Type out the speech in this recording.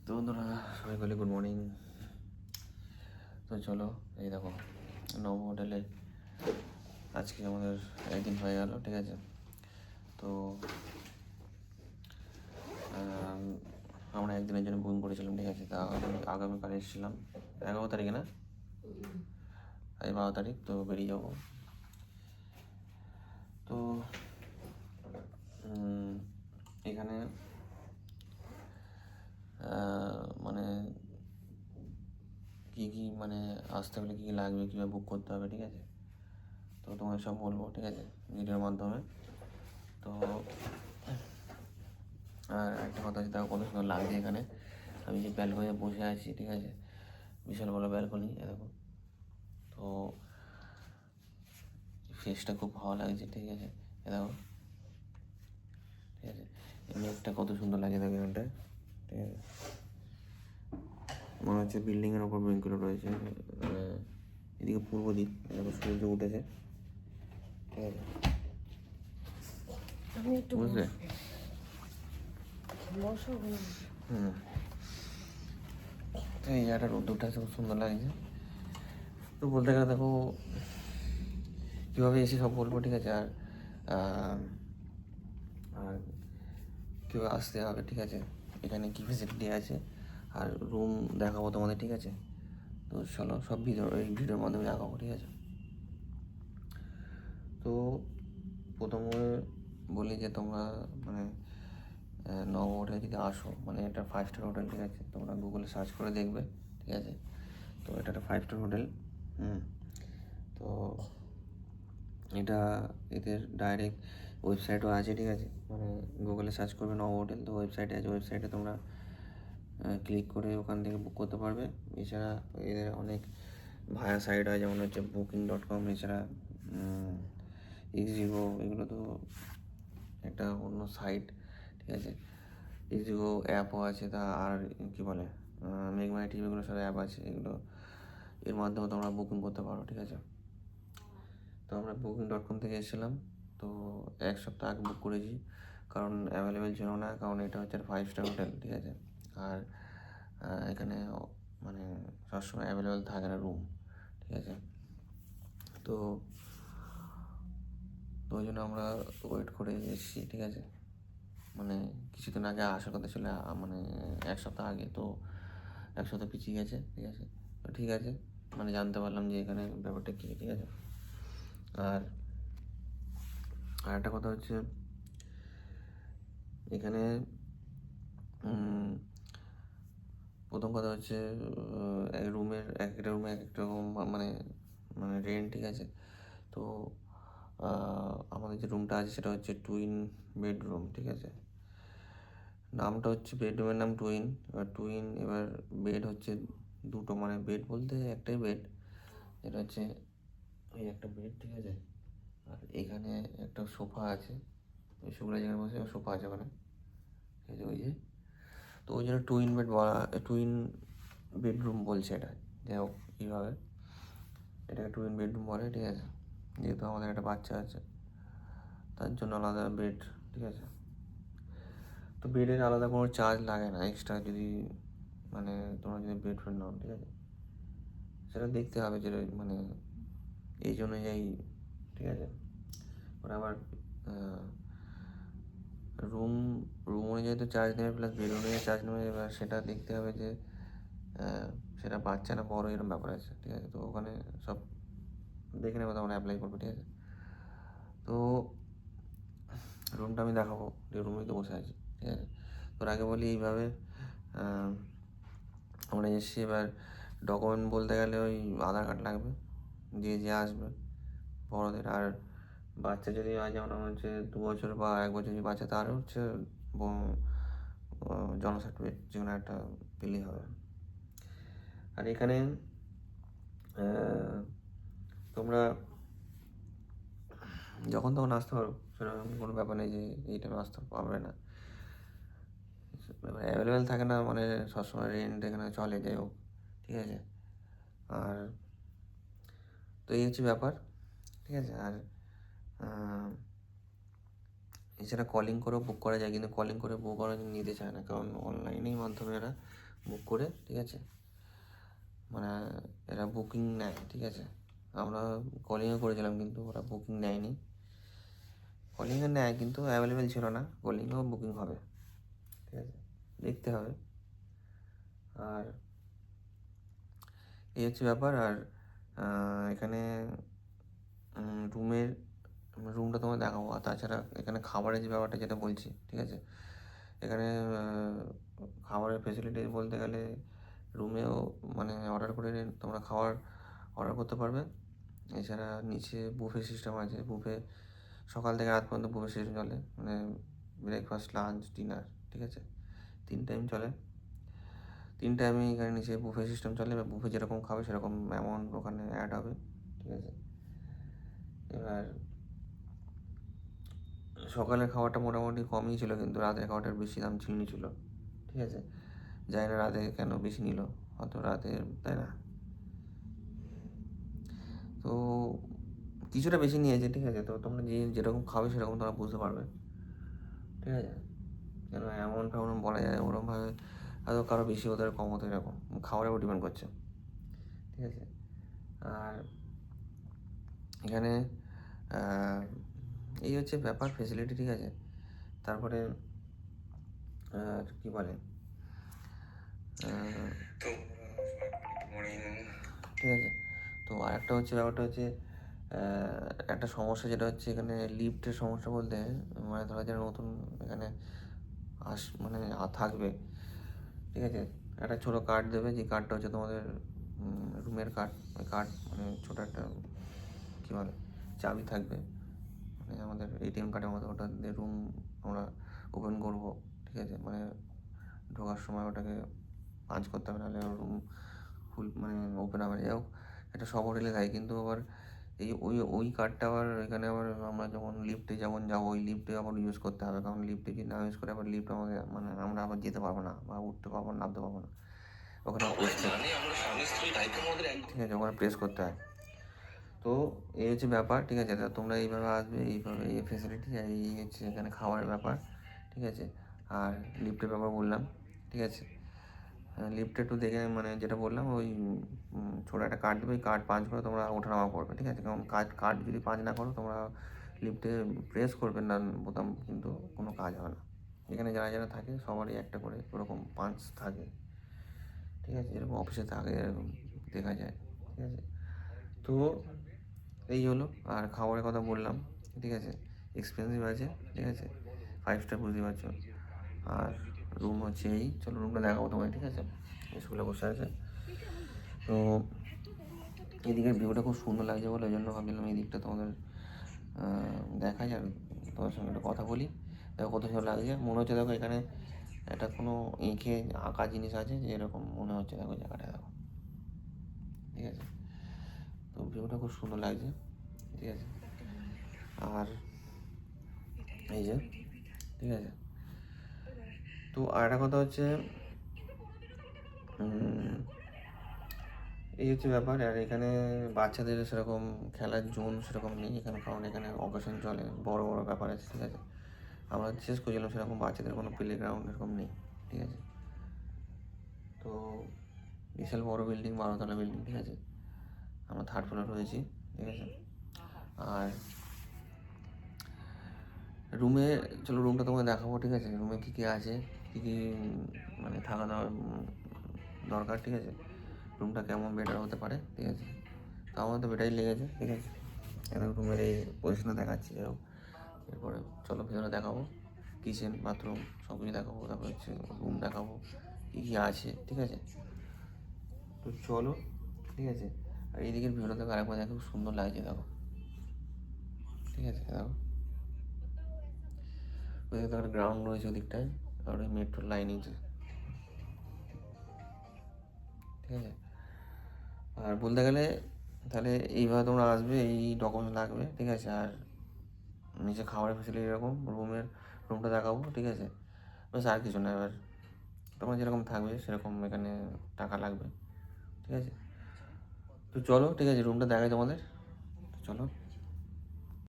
তো বন্ধুরা সবাই বলে গুড মর্নিং। তো চলো, এই দেখো নব হোটেলে আজকে আমাদের একদিন হয়ে গেল, ঠিক আছে। তো আমরা একদিনের জন্য বুকিং করেছিলাম, ঠিক আছে। তা আগামীকাল এসেছিলাম 11 তারিখে, না আজ 12 তারিখ, তো বেরিয়ে যাবো। তো এখানে মানে কী মানে আসতে হলে কী লাগবে, কীভাবে বুক করতে হবে, ঠিক আছে। তো তোমায় সব বলবো, ঠিক আছে, ভিডিওর মাধ্যমে। তো আর একটা কথা হচ্ছে, দেখো কত সুন্দর লাগছে এখানে। আমি যে ব্যালকনিতে বসে আছি, ঠিক আছে, বিশাল বড় ব্যালকনি, এরকম। তো ফেসটা খুব ভালো লাগছে, ঠিক আছে, দেখো, ঠিক আছে। মেঘটা কত সুন্দর লাগে দেখো এখানটায়, ঠিক আছে। মনে হচ্ছে বিল্ডিংয়ের ওপর বিল্ডিংগুলো রয়েছে। এদিকে পূর্ব দিক, দেখো সূর্য উঠেছে, ঠিক আছে, বুঝলে। তো এই জায়গাটা রোদ্দুরটা খুব সুন্দর লাগছে। তো বলতে গেলে দেখো কীভাবে এসে সব বলবো, ঠিক আছে। আর আর কীভাবে আসতে হবে, ঠিক আছে, এখানে কী ফেসিলিটি আছে, আর রুম দেখাবো তোমাদের, ঠিক আছে। তো চলো সব এই ভিডিওর মাধ্যমে দেখাবো, ঠিক আছে। তো প্রথমে বলি যে তোমরা মানে নব হোটেলে যদি আসো, মানে এটা 5 স্টার হোটেল, ঠিক আছে। তোমরা গুগলে সার্চ করে দেখবে, ঠিক আছে। তো এটা একটা 5 স্টার হোটেল। তো এটা এদের ডাইরেক্ট ওয়েবসাইটও আছে, ঠিক আছে। মানে গুগলে সার্চ করবে নব হোটেল, তো ওয়েবসাইটে আছে। ওয়েবসাইটে তোমরা ক্লিক করে ওখান থেকে বুক করতে পারবে। এছাড়া এদের অনেক ভায়া সাইট হয়, যেমন হচ্ছে booking.com, এছাড়া ইক্সিগো, এগুলো তো একটা অন্য সাইট, ঠিক আছে। ইক্সিগো অ্যাপও আছে, তা আর কী বলে মেঘমাই টিভি, এগুলো সব অ্যাপ আছে, এগুলো এর মাধ্যমে তোমরা বুকিং করতে পারো, ঠিক আছে। তো আমরা booking.com থেকে এসেছিলাম। তো 1 সপ্তাহ আগে বুক করেছি, কারণ অ্যাভেলেবেল ছিল না, কারণ এটা হচ্ছে 5 স্টার হোটেল, ঠিক আছে। আর এখানে মানে সবসময় অ্যাভেলেবেল থাকে না রুম, ঠিক আছে। তো ওই জন্য আমরা ওয়েট করে এসেছি, ঠিক আছে। মানে কিছুদিন আগে আসার কথা ছিল, মানে 1 সপ্তাহ আগে, তো 1 সপ্তাহ পিছিয়ে গেছে, ঠিক আছে। তো ঠিক আছে, মানে জানতে পারলাম যে এখানে ব্যাপারটা কী, ঠিক আছে। আর একটা কথা হচ্ছে, এখানে প্রথম কথা হচ্ছে রুমের এক একটা রুমে এক একটা রকম মানে মানে রেন্ট, ঠিক আছে। তো আমাদের যে রুমটা আছে সেটা হচ্ছে টুইন বেডরুম, ঠিক আছে। নামটা হচ্ছে, বেডরুমের নাম টুইন। এবার বেড হচ্ছে দুটো, মানে বেড বলতে একটাই বেড, এটা হচ্ছে ওই একটা বেড, ঠিক আছে। আর এখানে একটা সোফা আছে, ওই শুকনো জায়গায় বসে সোফা আছে ওখানে, ঠিক আছে, ওই যে। তো ওই জন্য টুইন বেডরুম বলছে এটা, যাই হোক কীভাবে এটাকে টুইন বেডরুম বলে, ঠিক আছে। যেহেতু আমাদের একটা বাচ্চা আছে, তার জন্য আলাদা বেড, ঠিক আছে। তো বেডের আলাদা কোনো চার্জ লাগে না এক্সট্রা, যদি মানে তোমরা যদি বেড ফেড নাও, ঠিক আছে। সেটা দেখতে হবে যে মানে এই অনুযায়ী, ঠিক আছে। ওরা আবার রুম অনুযায়ী তো চার্জ নেবে, প্লাস বেড অনুযায়ী চার্জ নেবে। এবার সেটা দেখতে হবে যে সেটা বাচ্চা না বড়, এরকম ব্যাপার আছে, ঠিক আছে। তো ওখানে সব দেখে নেবে, তখন অ্যাপ্লাই করবে, ঠিক আছে। তো রুমটা আমি দেখাবো, যে রুমেই তো বসে আছি, ঠিক আছে। তোর আগে বলি এইভাবে আমরা এসেছি। এবার ডকুমেন্ট বলতে গেলে ওই আধার কার্ড লাগবে, যে আসবে বড়দের। আর বাচ্চা যদি হয়, যেমন আমার হচ্ছে 2 বছর বা 1 বছর যদি বাচ্চা, তারও হচ্ছে জন্ম সার্টিফিকেট যে কোনো একটা পেলেই হবে। আর এখানে তোমরা যখন তখন আসতে পারো, সেরকম কোনো ব্যাপার নেই যে এই টাইমে আসতে পারবে না। অ্যাভেলেবেল থাকে না, মানে সবসময় রেন্ট এখানে চলে, যাই হোক, ঠিক আছে। আর তো এই হচ্ছে ব্যাপার, ঠিক আছে। আর এছাড়া কলিং করেও বুক করা যায়, কিন্তু কলিং করে বুক করা নিতে চায় না, কারণ অনলাইনেই মাধ্যমে এরা বুক করে, ঠিক আছে, মানে এরা বুকিং নেয়, ঠিক আছে। আমরা কলিংও করেছিলাম কিন্তু ওরা বুকিং নেয়নি। কলিংয়ে নেয় কিন্তু অ্যাভেলেবেল ছিল না, কলিংয়েও বুকিং হবে, ঠিক আছে, দেখতে হবে। আর এই হচ্ছে ব্যাপার। আর এখানে রুমটা তোমায় দেখাবো। আর তাছাড়া এখানে খাবারের যে ব্যাপারটা যেটা বলছি, ঠিক আছে, এখানে খাবারের ফেসিলিটি বলতে গেলে রুমেও মানে অর্ডার করে তোমরা খাবার অর্ডার করতে পারবে। এছাড়া নিচে বুফে সিস্টেম আছে, বুফে সকাল থেকে রাত পর্যন্ত বুফে সিস্টেম চলে, মানে ব্রেকফাস্ট, লাঞ্চ, ডিনার, ঠিক আছে, 3 টাইম চলে। 3 টাইমে এখানে নিচে বুফে সিস্টেম চলে, বা বুফে যেরকম খাবে সেরকম অ্যামাউন্ট ওখানে অ্যাড হবে, ঠিক আছে। এবার সকালের খাবারটা মোটামুটি কমই ছিল, কিন্তু রাতের খাবারটার বেশি দাম ছিল, ঠিক আছে। জানি না রাতে কেন বেশি নিল, হয়তো রাতে, তাই না। তো কিছুটা বেশি নিয়েছে, ঠিক আছে। তো তোমরা যেরকম খাবে সেরকম তোমরা বুঝতে পারবে, ঠিক আছে। কেন এমন কেমন বলা যায়, ওরকমভাবে হয়তো কারো বেশি হতে পারে, কম হতে এরকম খাবারের উপর ডিপেন্ড করছে, ঠিক আছে। আর এখানে এই হচ্ছে ব্যাপার, ফেসিলিটি, ঠিক আছে। তারপরে কী বলে, ঠিক আছে। তো আরেকটা হচ্ছে ব্যাপারটা হচ্ছে একটা সমস্যা যেটা হচ্ছে এখানে লিফটের সমস্যা বলতে, মানে ধরো যারা নতুন এখানে মানে থাকবে, ঠিক আছে, একটা ছোটো কার্ড দেবে, যে কার্ডটা হচ্ছে তোমাদের রুমের কার্ড। ওই কার্ড মানে ছোটো একটা কী বলে চাবি থাকবে, মানে আমাদের এটিএম কার্ডের মতো, ওটা দিয়ে রুম আমরা ওপেন করবো, ঠিক আছে। মানে ঢোকার সময় ওটাকে পাঞ্চ করতে হবে, নাহলে রুম মানে ওপেন হবে। যাই হোক, এটা সব হোটেলে দেয়, কিন্তু আবার ওই কার্ডটা আবার এখানে আবার আমরা যখন লিফটে যাবো, ওই লিফটে আবার ইউজ করতে হবে, কারণ লিফটে যদি না ইউজ করে আবার লিফট আমাকে মানে আমরা আবার যেতে পারবো না, বা উঠতে পারবো না, নামতে পারবো না, ওখানে প্রেস করতে, ঠিক আছে, ওখানে প্রেস করতে হয়। তো এই হচ্ছে ব্যাপার, ঠিক আছে। তোমরা এইভাবে আসবে, এইভাবে এই ফেসিলিটি, আর এই হচ্ছে এখানে খাবারের ব্যাপার, ঠিক আছে। আর লিফটের ব্যাপার বললাম, ঠিক আছে। লিফটে একটু দেখে, মানে যেটা বললাম, ওই ছোটো একটা কার্ড দেবে, ওই কার্ড পাঞ্চ করে তোমরা ওঠানামা করবে, ঠিক আছে। কারণ কার্ড যদি পাঞ্চ না করো, তোমরা লিফটে প্রেস করবে না বোতাম, কিন্তু কোনো কাজ হবে না। এখানে যারা যারা থাকে সবারই একটা করে ওরকম পাঞ্চ থাকে, ঠিক আছে, যেরকম অফিসে থাকে এরকম দেখা যায়, ঠিক আছে। তো এই হলো। আর খাবারের কথা বললাম, ঠিক আছে, এক্সপেন্সিভ আছে, ঠিক আছে, 5 স্টার বুঝতে পারছো। আর রুম হচ্ছে এই, চলো রুমটা দেখাবো তোমায়, ঠিক আছে। স্কুলে বসে আছে, তো এদিকের ভিউটা খুব সুন্দর লাগছে বলে ওই জন্য ভাবছিলাম এই দিকটা তোমাদের দেখাই, আর তোমার সঙ্গে একটা কথা বলি। দেখো কত সুন্দর লাগছে, মনে হচ্ছে দেখো এখানে একটা কোনো এঁকে আঁকা জিনিস আছে, যে এরকম মনে হচ্ছে, দেখো জায়গাটা দেখো, ঠিক আছে। তো ভিউটা খুব সুন্দর লাগছে, ঠিক আছে। আর এই যে, ঠিক আছে। তো আর একটা কথা হচ্ছে, এই হচ্ছে ব্যাপার। আর এখানে বাচ্চাদের সেরকম খেলার জোন সেরকম নেই এখানে, কারণ এখানে অকেশন চলে, বড় বড় ব্যাপার আছে, ঠিক আছে। আমরা শেষ করেছিলাম, সেরকম বাচ্চাদের কোনো প্লে গ্রাউন্ড এরকম নেই, ঠিক আছে। তো বিশাল বড় বিল্ডিং, 12তলা বিল্ডিং, ঠিক আছে। আমরা 3rd ফ্লোর রয়েছি, ঠিক আছে। আর রুমে, চলো রুমটা তোমাকে দেখাবো, ঠিক আছে। রুমে কী কী আছে, কী কী মানে থাকা দেওয়ার দরকার, ঠিক আছে। রুমটা কেমন বেটার হতে পারে, ঠিক আছে। তো আমার তো বেটারই লেগেছে, ঠিক আছে। এরকম রুমের এই পজিশনে দেখাচ্ছি, যাই হোক। এরপরে চলো ভেতরে দেখাবো, কিচেন, বাথরুম সব কিছু দেখাবো, তারপরে হচ্ছে রুম দেখাবো কী কী আছে, ঠিক আছে। তো চলো, ঠিক আছে। আর এইদিকের ভিউটা দেখো, আরেকবার দেখো, খুব সুন্দর লাগছে, দেখো, ঠিক আছে। দেখো ওইদিকে একটা গ্রাউন্ড রয়েছে ওদিকটায়, আর ওই মেট্রোর লাইন আছে, ঠিক আছে। আর বলতে গেলে তাহলে এইভাবে তোমরা আসবে, এই ডকুমেন্টস লাগবে, ঠিক আছে। আর নিচে খাবারের ফেসিলিটি এরকম, রুমটা দেখাবো, ঠিক আছে। বেশ, আর কিছু না। এবার তোমরা যেরকম থাকবে সেরকম এখানে টাকা লাগবে, ঠিক আছে। তো চলো, ঠিক আছে, রুমটা দেখাই তোমাদের, চলো।